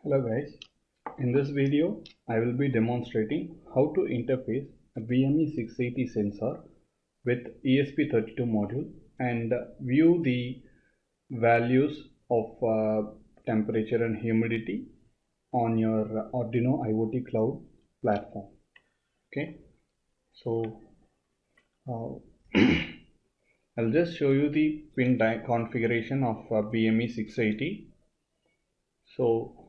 Hello guys, in this video I will be demonstrating how to interface a BME680 sensor with ESP32 module and view the values of temperature and humidity on your Arduino IoT Cloud platform. Okay, so uh, I'll just show you the pin configuration of BME680. So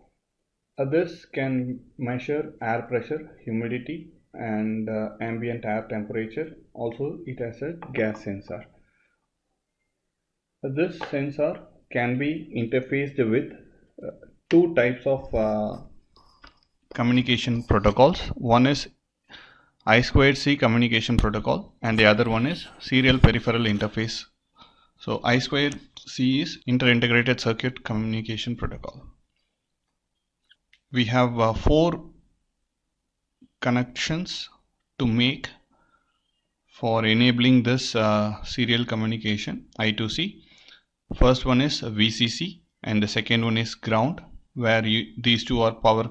this can measure air pressure, humidity, and ambient air temperature. Also, it has a gas sensor. This sensor can be interfaced with two types of communication protocols. One is I2C communication protocol, and the other one is serial peripheral interface. So I2C is inter-integrated circuit communication protocol. We have 4 connections to make for enabling this serial communication I2C. First one is VCC and the second one is ground, where these two are power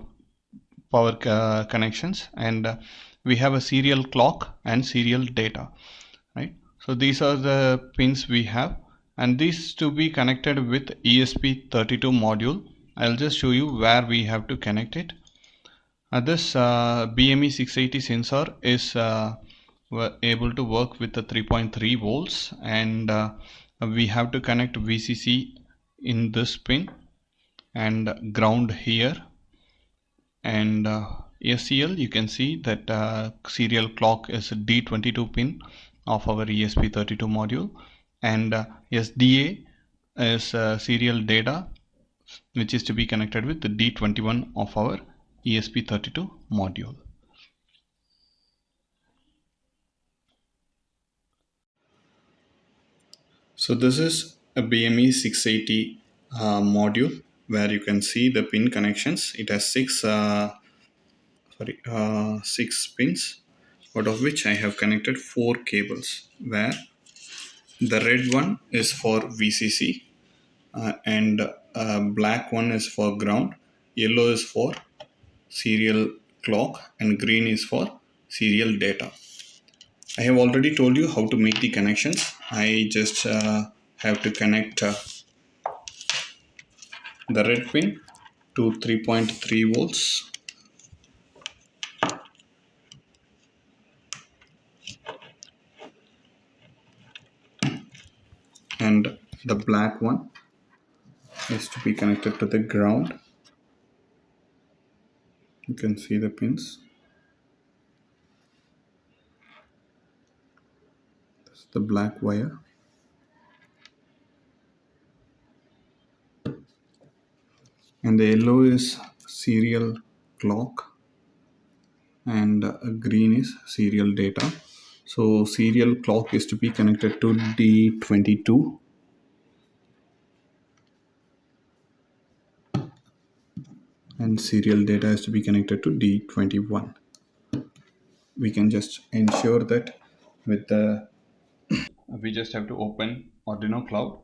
connections, and we have a serial clock and serial data, right? So these are the pins we have, and these to be connected with ESP32 module. I'll just show you where we have to connect it. This BME680 sensor is able to work with the 3.3 volts, and we have to connect VCC in this pin and ground here, and SCL, you can see that serial clock is a D22 pin of our ESP32 module, and SDA is serial data, which is to be connected with the D21 of our ESP32 module. So this is a BME680 module where you can see the pin connections. It has 6 pins, out of which I have connected 4 cables, where the red one is for VCC, and black one is for ground, yellow is for serial clock, and green is for serial data. I have already told you how to make the connections. I just have to connect the red pin to 3.3 volts, and the black one is to be connected to the ground. You can see the pins. This is the black wire. And the yellow is serial clock, and green is serial data. So serial clock is to be connected to D22, and serial data is to be connected to D21. We can just ensure that with the we just have to open Arduino Cloud.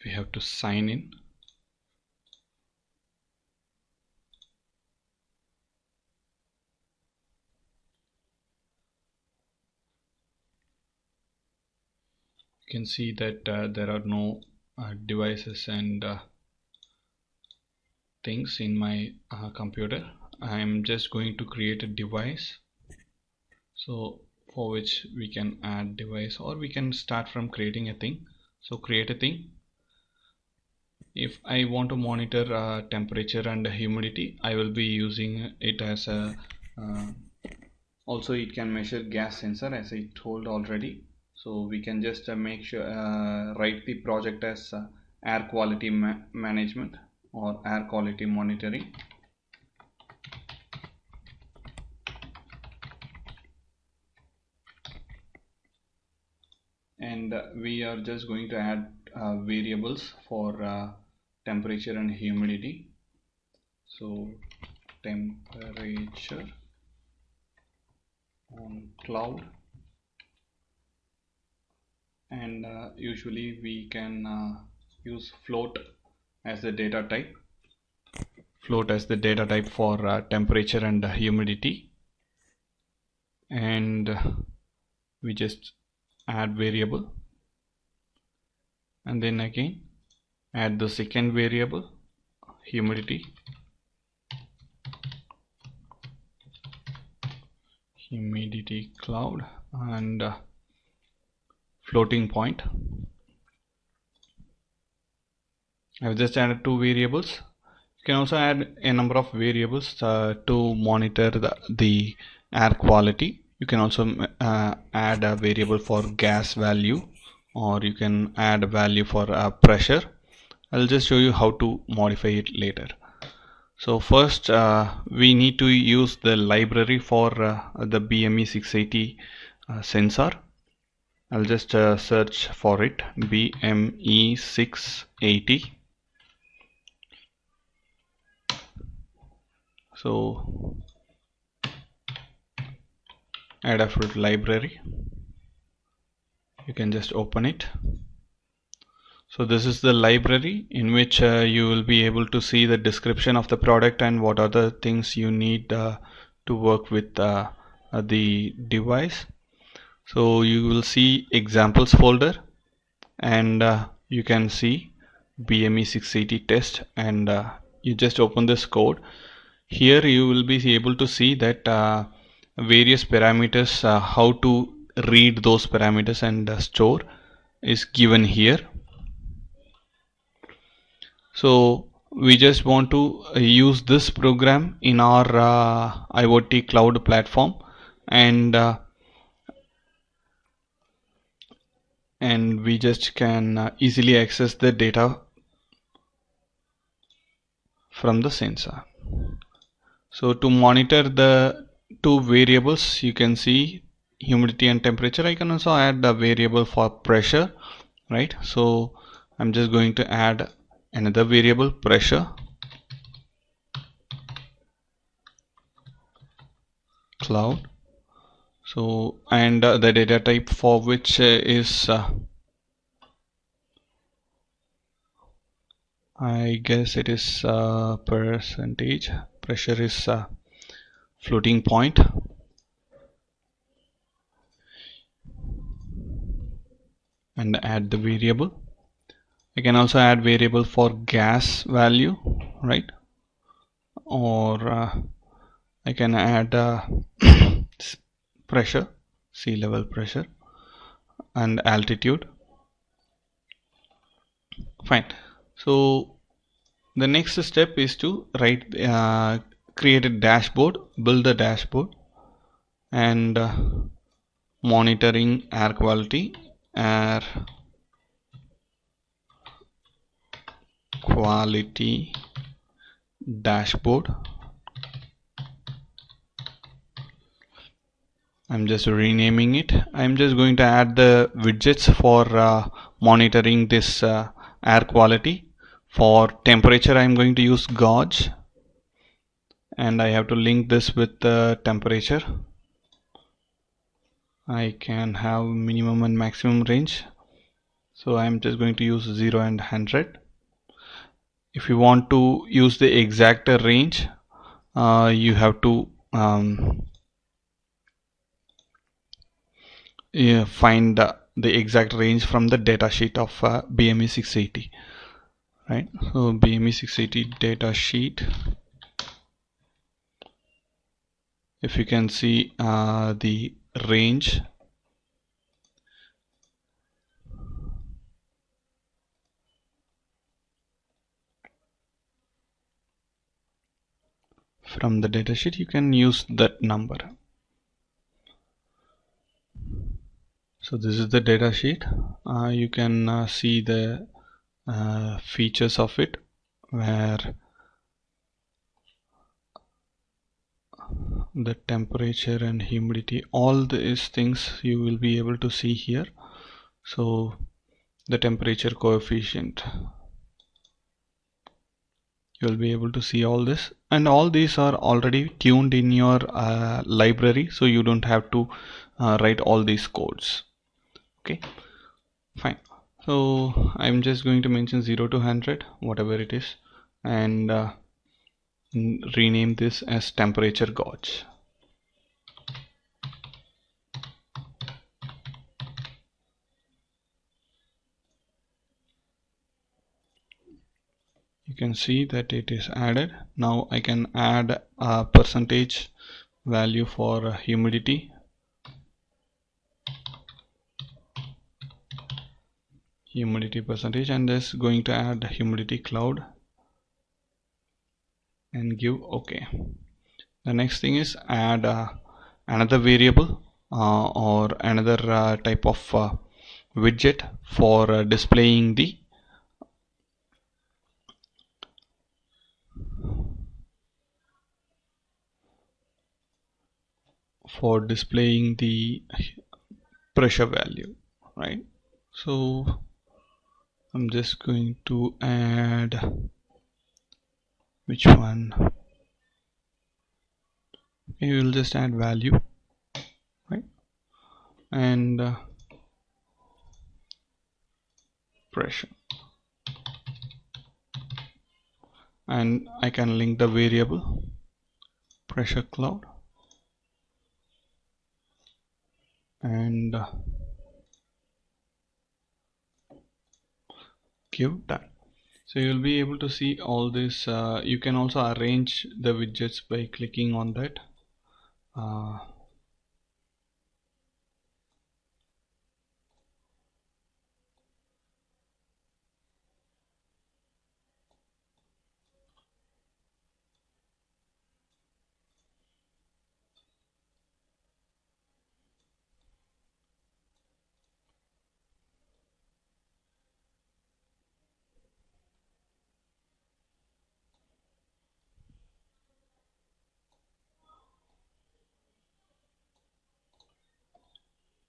We have to sign in. You can see that there are no devices and things in my computer. I am just going to create a device, so for which we can add device, or we can start from creating a thing. So create a thing. If I want to monitor temperature and humidity, I will be using it as a also it can measure gas sensor, as I told already. So we can just make sure write the project as air quality management or air quality monitoring. And we are just going to add variables for temperature and humidity. So temperature on cloud, and usually we can use float as the data type. Float as the data type for temperature and humidity, and we just add variable, and then again add the second variable, humidity cloud, and floating point. I've just added two variables. You can also add a number of variables to monitor the air quality. You can also add a variable for gas value, or you can add a value for pressure. I'll just show you how to modify it later. So first we need to use the library for the BME680 sensor. I'll just search for it, BME680. So Adafruit Library, you can just open it. So this is the library in which you will be able to see the description of the product and what are the things you need to work with the device. So you will see examples folder, and you can see BME680 test, and you just open this code. Here you will be able to see that various parameters, how to read those parameters and store is given here. So we just want to use this program in our IoT cloud platform, and we just can easily access the data from the sensor. So to monitor the two variables, you can see humidity and temperature. I can also add a variable for pressure, right? So I'm just going to add another variable, pressure cloud. So and the data type for which is I guess it is percentage. Pressure is floating point, and add the variable. I can also add variable for gas value, right? Or I can add pressure, sea level pressure, and altitude. Fine. So the next step is to create a dashboard, build a dashboard, and monitoring air quality, dashboard. I'm just renaming it. I'm just going to add the widgets for monitoring this air quality. For temperature, I'm going to use gauge, and I have to link this with the temperature. I can have minimum and maximum range, so I'm just going to use 0 and 100. If you want to use the exact range, you have to find the exact range from the data sheet of BME680, right? So BME680 data sheet, if you can see the range, from the datasheet, you can use that number. So this is the datasheet. You can see the features of it, where the temperature and humidity, all these things you will be able to see here. So the temperature coefficient, you'll be able to see all this, and all these are already tuned in your library, so you don't have to write all these codes. Okay, fine. So I'm just going to mention 0 to 100, whatever it is, and rename this as temperature gauge. You can see that it is added. Now I can add a percentage value for humidity, percentage, and this going to add humidity cloud and give OK. The next thing is add another variable or another type of widget for displaying the pressure value, right? So I'm just going to add which one. Okay, we will just add value, right? And pressure, and I can link the variable pressure cloud and give that. So you'll be able to see all this. You can also arrange the widgets by clicking on that.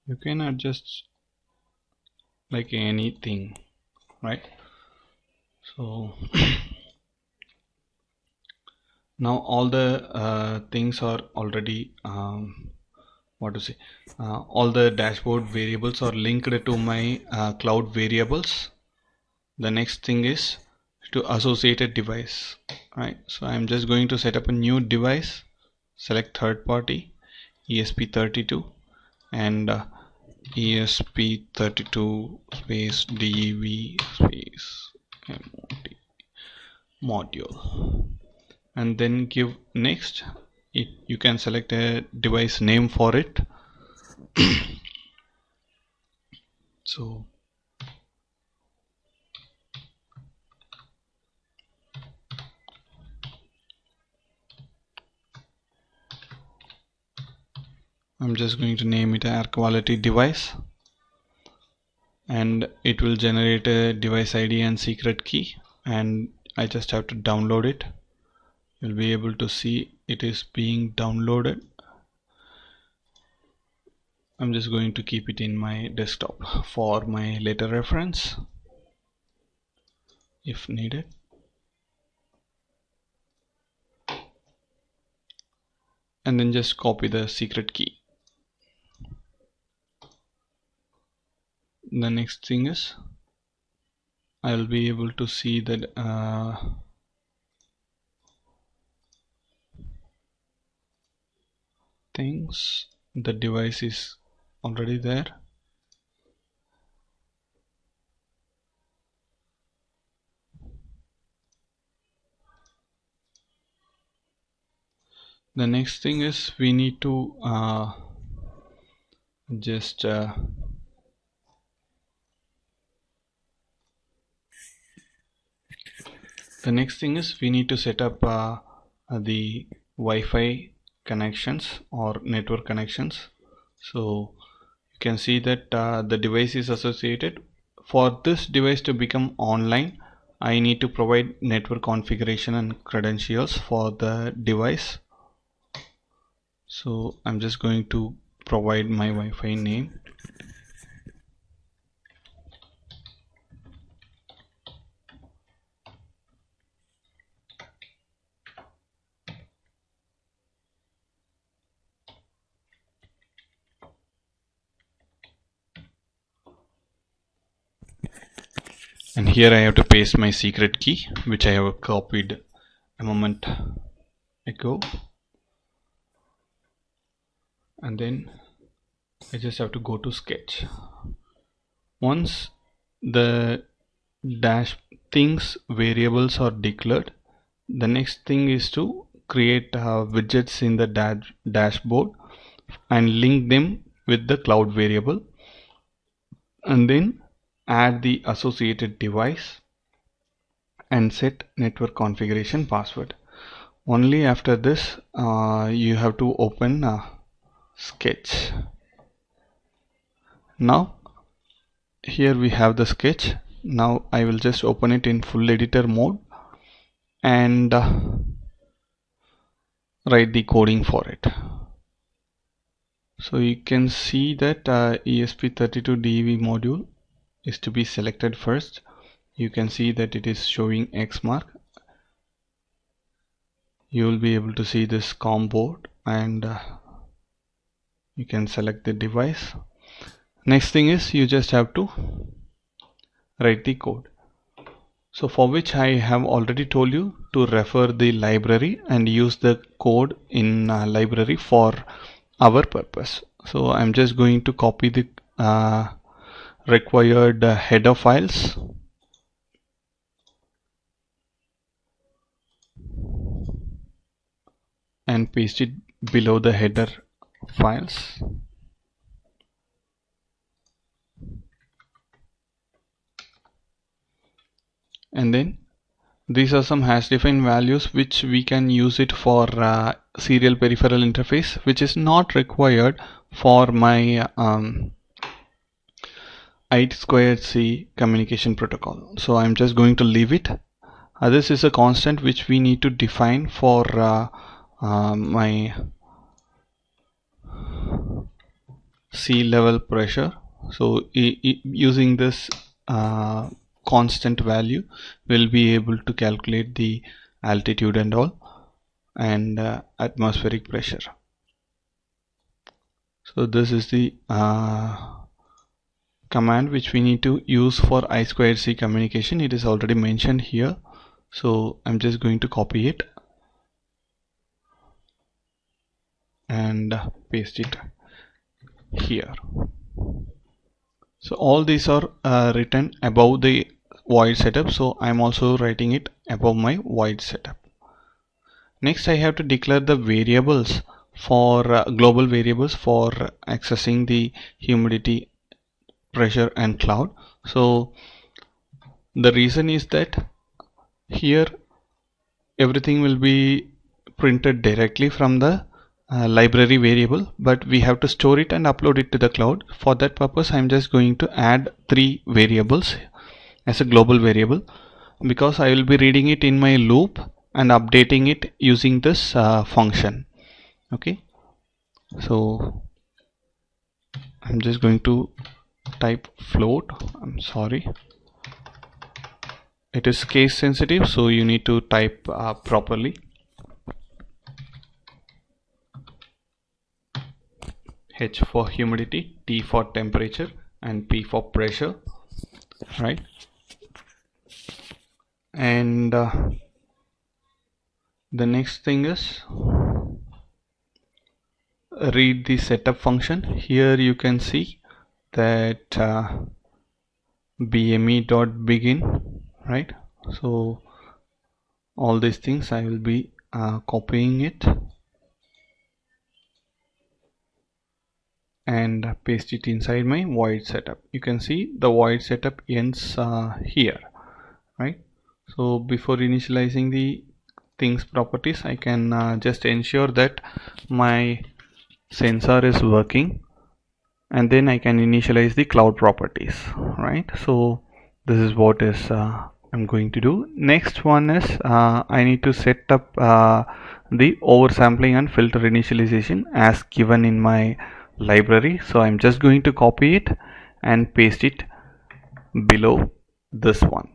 You can adjust like anything, right? So now all the things are already what to say, all the dashboard variables are linked to my cloud variables. The next thing is to associate a device, right? So I'm just going to set up a new device, select third party ESP32 and ESP32 space DV space module, and then give next. You can select a device name for it. So I'm just going to name it air quality device, and it will generate a device ID and secret key, and I just have to download it. You'll be able to see it is being downloaded. I'm just going to keep it in my desktop for my later reference if needed. And then just copy the secret key. The next thing is I'll be able to see that things, the device is already there. The next thing is we need to just the next thing is we need to set up the Wi-Fi connections or network connections. So you can see that the device is associated. For this device to become online, I need to provide network configuration and credentials for the device. So I'm just going to provide my Wi-Fi name. and here I have to paste my secret key, which I have copied a moment ago, and then I just have to go to sketch. Once the dash things variables are declared, the next thing is to create widgets in the dashboard and link them with the cloud variable, and then add the associated device and set network configuration password. Only after this you have to open sketch. Now here we have the sketch. Now I will just open it in full editor mode and write the coding for it. So you can see that ESP32 Dev module is to be selected first. You can see that it is showing X mark. You will be able to see this COM board, and you can select the device. Next thing is you just have to write the code. So for which I have already told you to refer the library and use the code in library for our purpose. So I'm just going to copy the required header files and paste it below the header files. And then these are some hash defined values which we can use it for serial peripheral interface, which is not required for my I2C communication protocol. So I'm just going to leave it. This is a constant which we need to define for my sea level pressure. So using this constant value, we'll be able to calculate the altitude and all, and atmospheric pressure. So this is the command which we need to use for I2C communication. It is already mentioned here, so I'm just going to copy it and paste it here. So all these are written above the void setup, so I'm also writing it above my void setup. Next I have to declare the variables for global variables for accessing the humidity, pressure and cloud. So the reason is that here everything will be printed directly from the library variable, but we have to store it and upload it to the cloud. For that purpose I'm just going to add 3 variables as a global variable, because I will be reading it in my loop and updating it using this function. Okay, so I'm just going to type float. I'm sorry, it is case sensitive, so you need to type properly. H for humidity, T for temperature and P for pressure, right? And the next thing is read the setup function. Here you can see that BME.begin, right? So all these things I will be copying it and paste it inside my void setup. You can see the void setup ends here, right? So before initializing the things properties, I can just ensure that my sensor is working, and then I can initialize the cloud properties, right? So this is what is I'm going to do. Next one is I need to set up the oversampling and filter initialization as given in my library. So I'm just going to copy it and paste it below this one.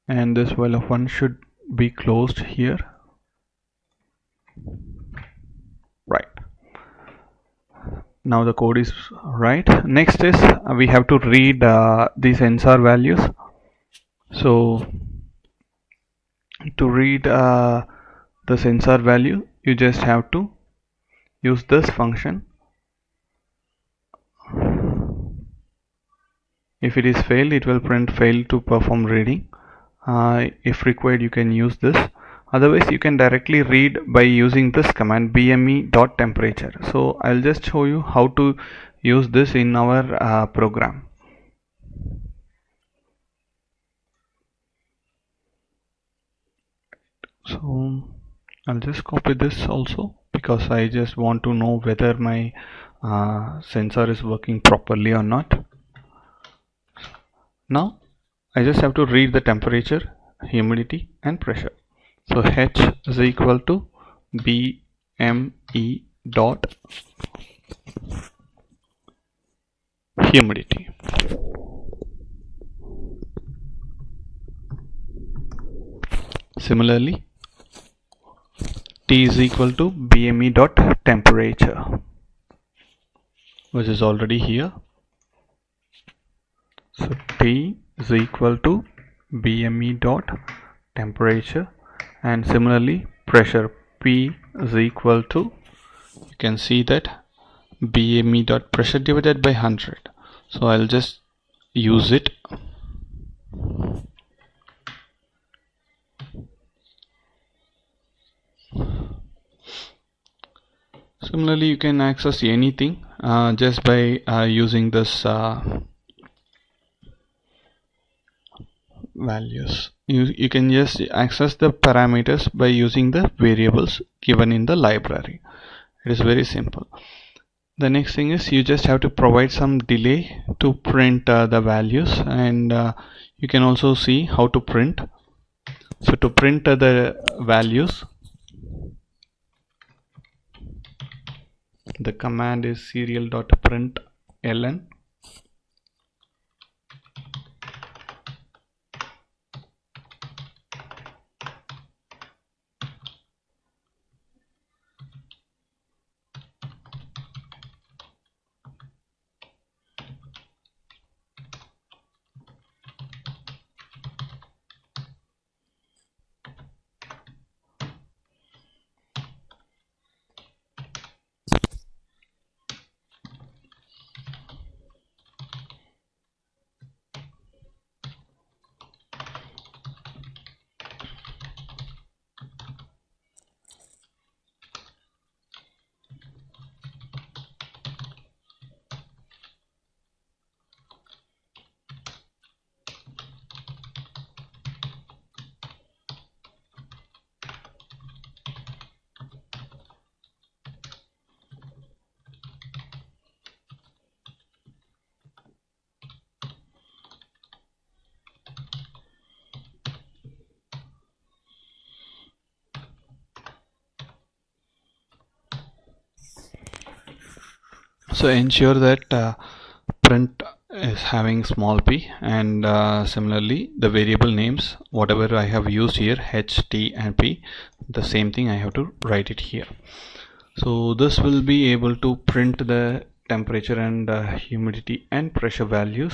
And this while of one should be closed here. Right. Now the code is right. Next is we have to read the sensor values. So to read the sensor value, you just have to use this function. If it is failed, it will print failed to perform reading. If required, you can use this. Otherwise, you can directly read by using this command bme.temperature. So I'll just show you how to use this in our program. So I'll just copy this also because I just want to know whether my sensor is working properly or not. Now I just have to read the temperature, humidity and pressure. So H is equal to BME dot humidity. Similarly, T is equal to BME dot temperature, which is already here. So T is equal to BME dot temperature, and similarly pressure P is equal to, you can see that BME dot pressure divided by 100. So I'll just use it. Similarly, you can access anything just by using this values. You can just access the parameters by using the variables given in the library. It is very simple. The next thing is you just have to provide some delay to print the values, and you can also see how to print. So to print the values, the command is serial.println. So ensure that print is having small p, and similarly the variable names, whatever I have used here, h, t and p, the same thing I have to write it here. So this will be able to print the temperature and humidity and pressure values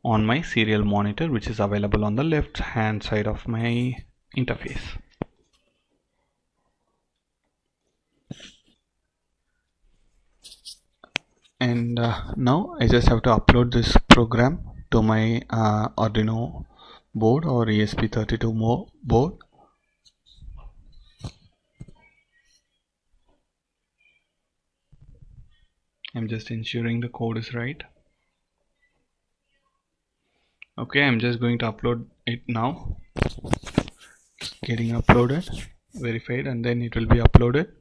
on my serial monitor, which is available on the left hand side of my interface. And now I just have to upload this program to my Arduino board or ESP32 board. I'm just ensuring the code is right. Okay, I'm just going to upload it now. It's getting uploaded, verified, and then it will be uploaded.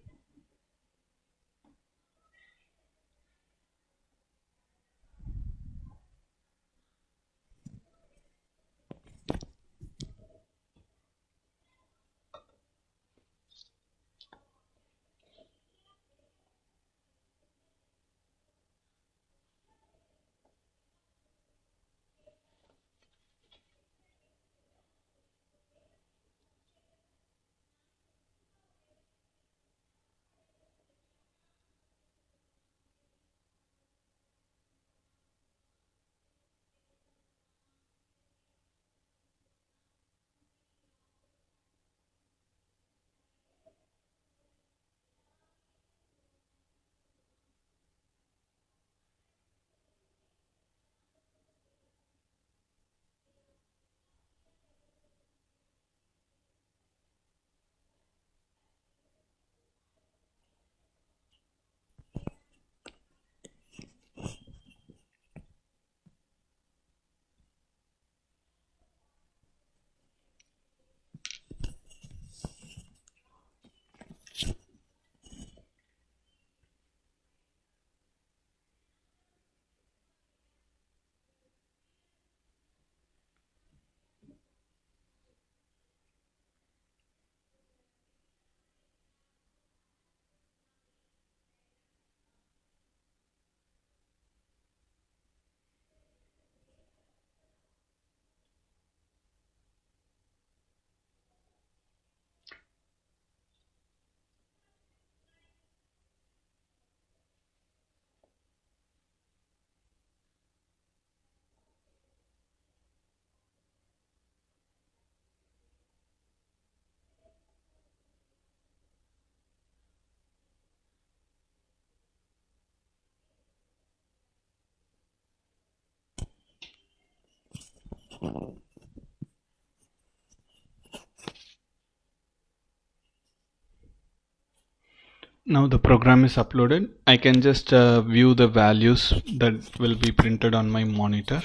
Now the program is uploaded. I can just view the values that will be printed on my monitor.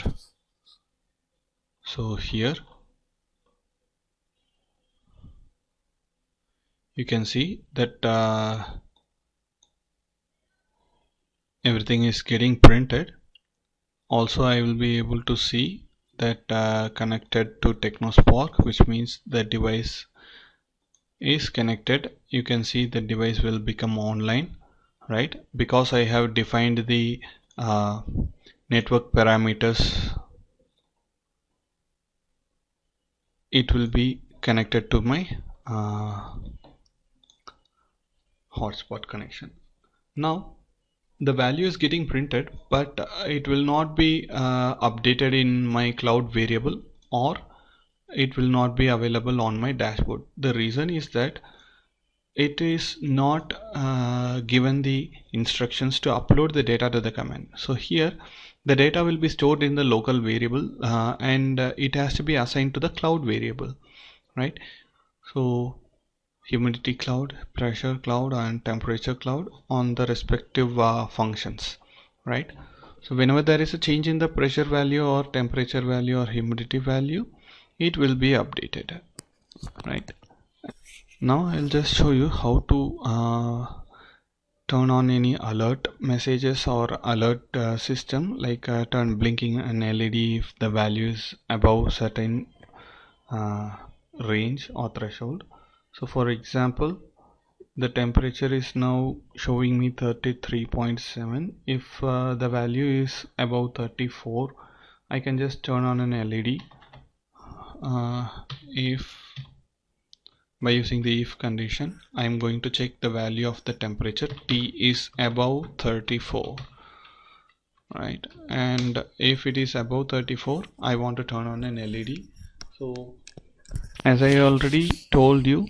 So here you can see that everything is getting printed. Also, I will be able to see that connected to TechnoSpark, which means the device is connected. You can see the device will become online, right? Because I have defined the network parameters, it will be connected to my hotspot connection. Now the value is getting printed, but it will not be updated in my cloud variable, or it will not be available on my dashboard. The reason is that it is not given the instructions to upload the data to the command. So here the data will be stored in the local variable, and it has to be assigned to the cloud variable, right? So humidity cloud, pressure cloud, and temperature cloud on the respective functions, right? So whenever there is a change in the pressure value or temperature value or humidity value, it will be updated, right? Now I'll just show you how to turn on any alert messages or alert system, like turn blinking an LED if the value is above certain uh, range or threshold. So for example, the temperature is now showing me 33.7. If the value is above 34, I can just turn on an LED. If by using the if condition, I am going to check the value of the temperature. T is above 34, right? And if it is above 34, I want to turn on an LED. So as I already told you,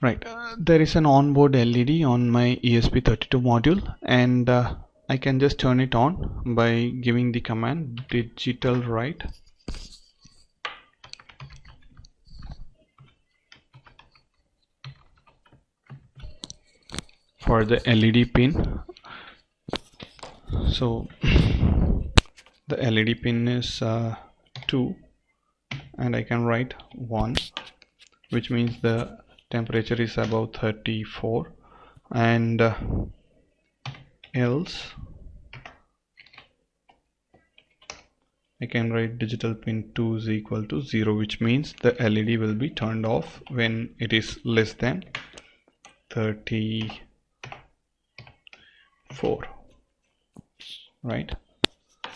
right, there is an onboard LED on my ESP32 module, and I can just turn it on by giving the command digital write. For the LED pin, so the LED pin is 2, and I can write 1, which means the temperature is above 34, and else I can write digital pin 2 is equal to 0, which means the LED will be turned off when it is less than 34, right?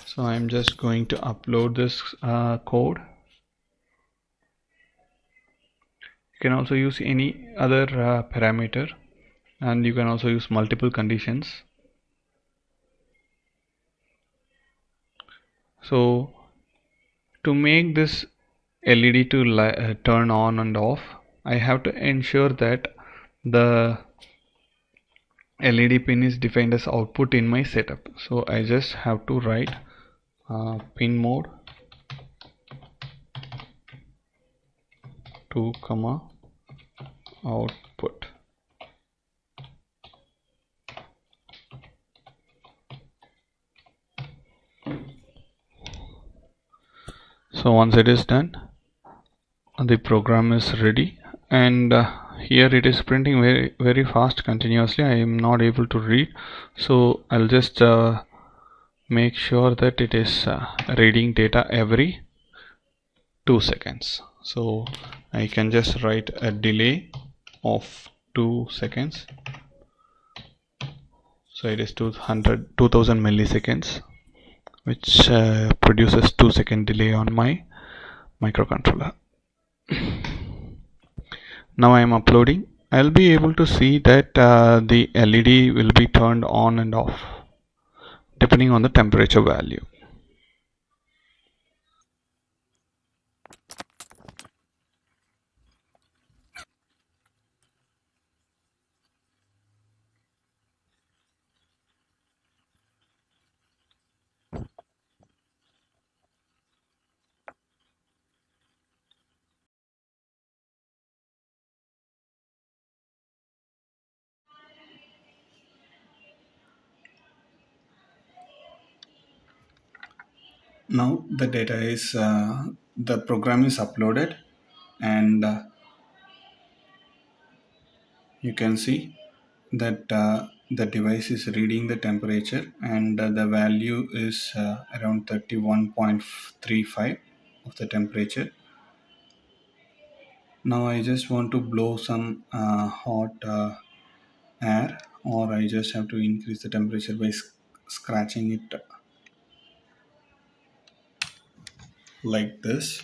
So I'm just going to upload this code. You can also use any other parameter, and you can also use multiple conditions. So to make this LED to turn on and off, I have to ensure that the LED pin is defined as output in my setup. So I just have to write pin mode 2, output. So once it is done, the program is ready, and here it is printing very fast continuously. I am not able to read, so I'll just make sure that it is reading data every 2 seconds. So I can just write a delay of 2 seconds. So it is 2000 milliseconds, which produces 2-second delay on my microcontroller. Now I am uploading. I'll be able to see that the LED will be turned on and off depending on the temperature value. Now the data is the program is uploaded, and you can see that the device is reading the temperature, and the value is around 31.35 of the temperature. Now I just want to blow some hot air, or I just have to increase the temperature by scratching it like this.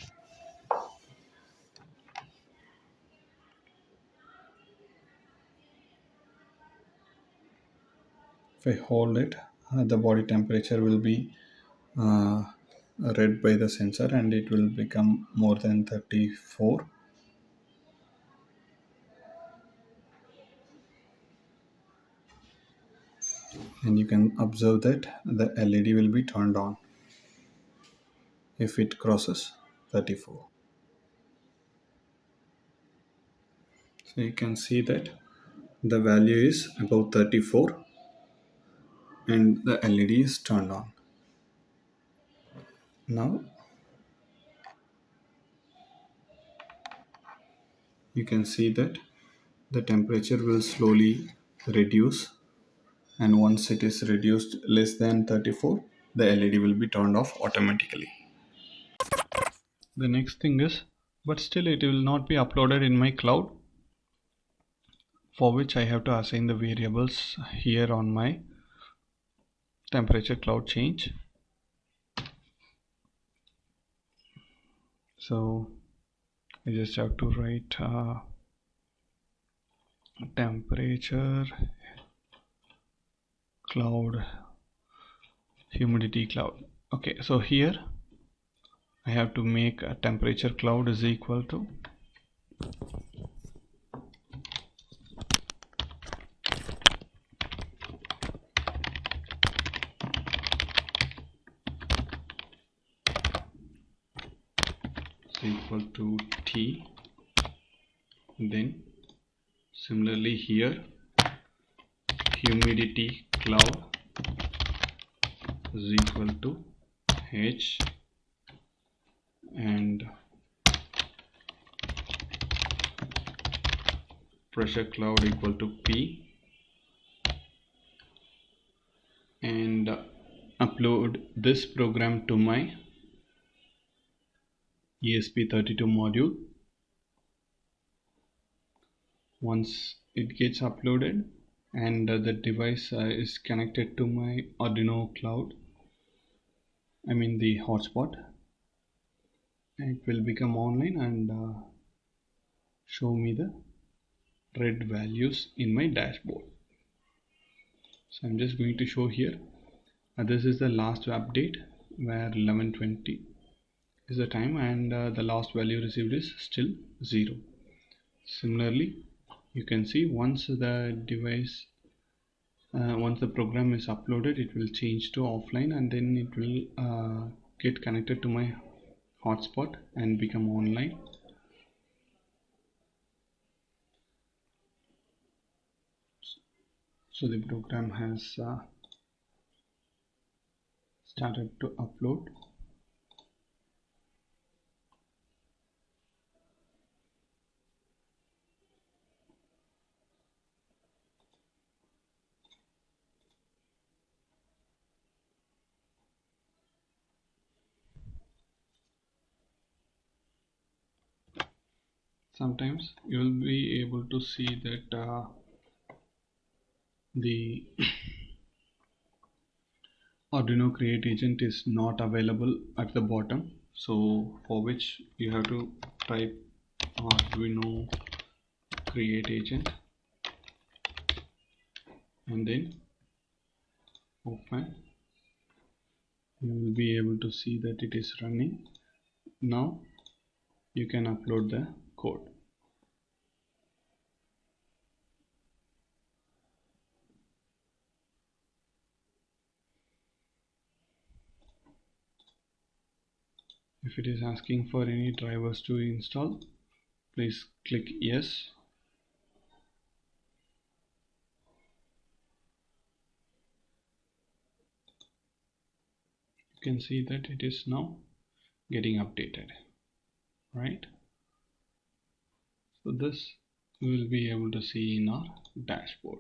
If I hold it, the body temperature will be uh, read by the sensor, and it will become more than 34. And you can observe that the LED will be turned on if it crosses 34. So you can see that the value is about 34 and the LED is turned on. Now you can see that the temperature will slowly reduce, and once it is reduced less than 34, the LED will be turned off automatically. The next thing is, but still it will not be uploaded in my cloud, for which I have to assign the variables here on my temperature cloud change. So I just have to write temperature cloud, humidity cloud. Okay, so here I have to make a temperature cloud is equal to T. Then similarly here humidity cloud is equal to H, and pressure cloud equal to P, and upload this program to my ESP32 module. Once it gets uploaded and the device is connected to my Arduino Cloud, I mean the hotspot, it will become online and show me the red values in my dashboard. So I'm just going to show here. This is the last update where 11:20 is the time, and the last value received is still 0. Similarly, you can see once the device once the program is uploaded, it will change to offline, and then it will get connected to my hotspot and become online. So the program has started to upload. Sometimes you will be able to see that the Arduino create agent is not available at the bottom, so for which you have to type Arduino create agent and then open. You will be able to see that it is running. Now you can upload the code. If it is asking for any drivers to install, please click yes. You can see that it is now getting updated, right? So this we will be able to see in our dashboard,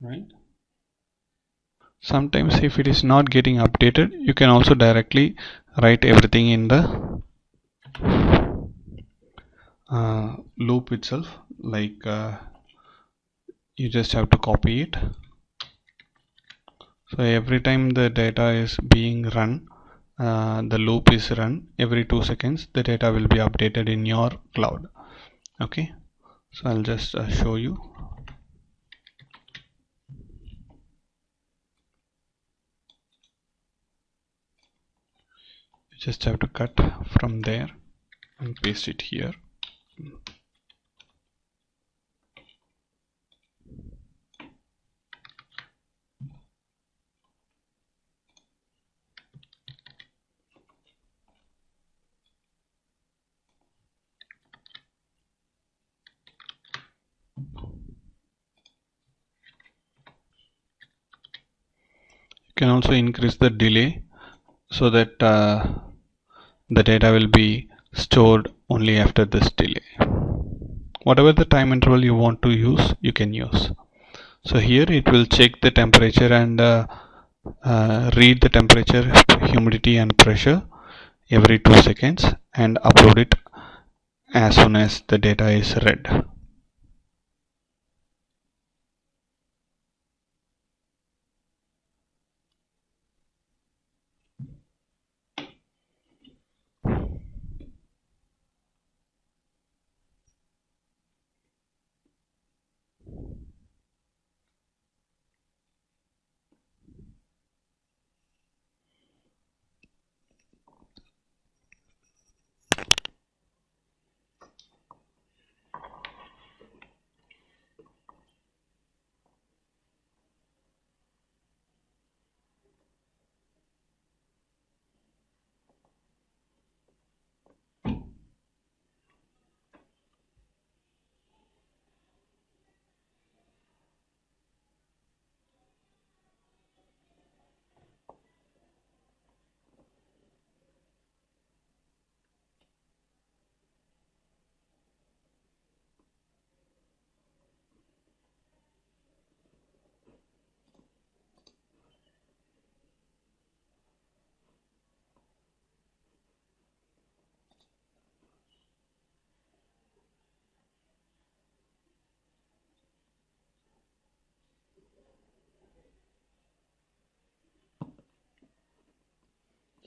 right? Sometimes if it is not getting updated, you can also directly write everything in the loop itself, like you just have to copy it. So every time the data is being run, the loop is run, every 2 seconds the data will be updated in your cloud. Okay, so I'll just show you. You just have to cut from there and paste it here. You can also increase the delay so that the data will be stored only after this delay. Whatever the time interval you want to use, you can use. So here it will check the temperature and read the temperature, humidity and pressure every 2 seconds and upload it as soon as the data is read.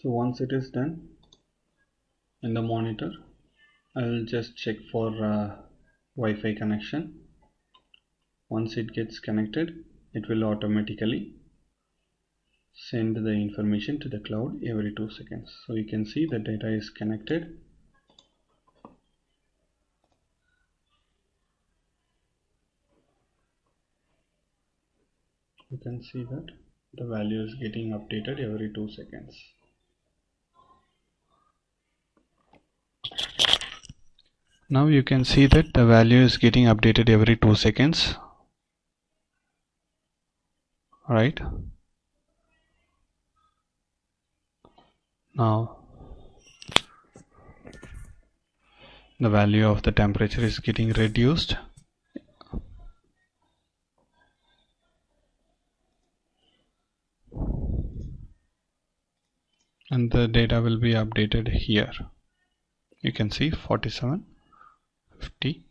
So once it is done in the monitor, I'll just check for Wi-Fi connection. Once it gets connected, it will automatically send the information to the cloud every 2 seconds. So you can see the data is connected. You can see that the value is getting updated every 2 seconds. Now you can see that the value is getting updated every 2 seconds. Right. Now the value of the temperature is getting reduced. And the data will be updated here. You can see 4750.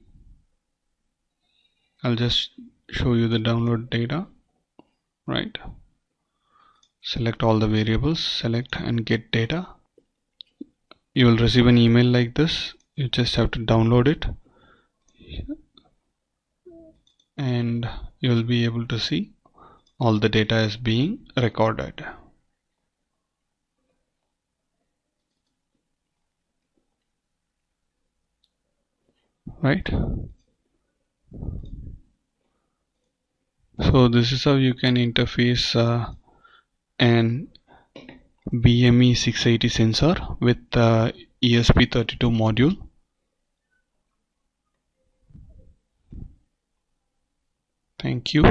I'll just show you the download data. Right. Select all the variables, select and get data. You will receive an email like this. You just have to download it and you will be able to see all the data is being recorded. Right. So this is how you can interface an BME680 sensor with ESP32 module. Thank you.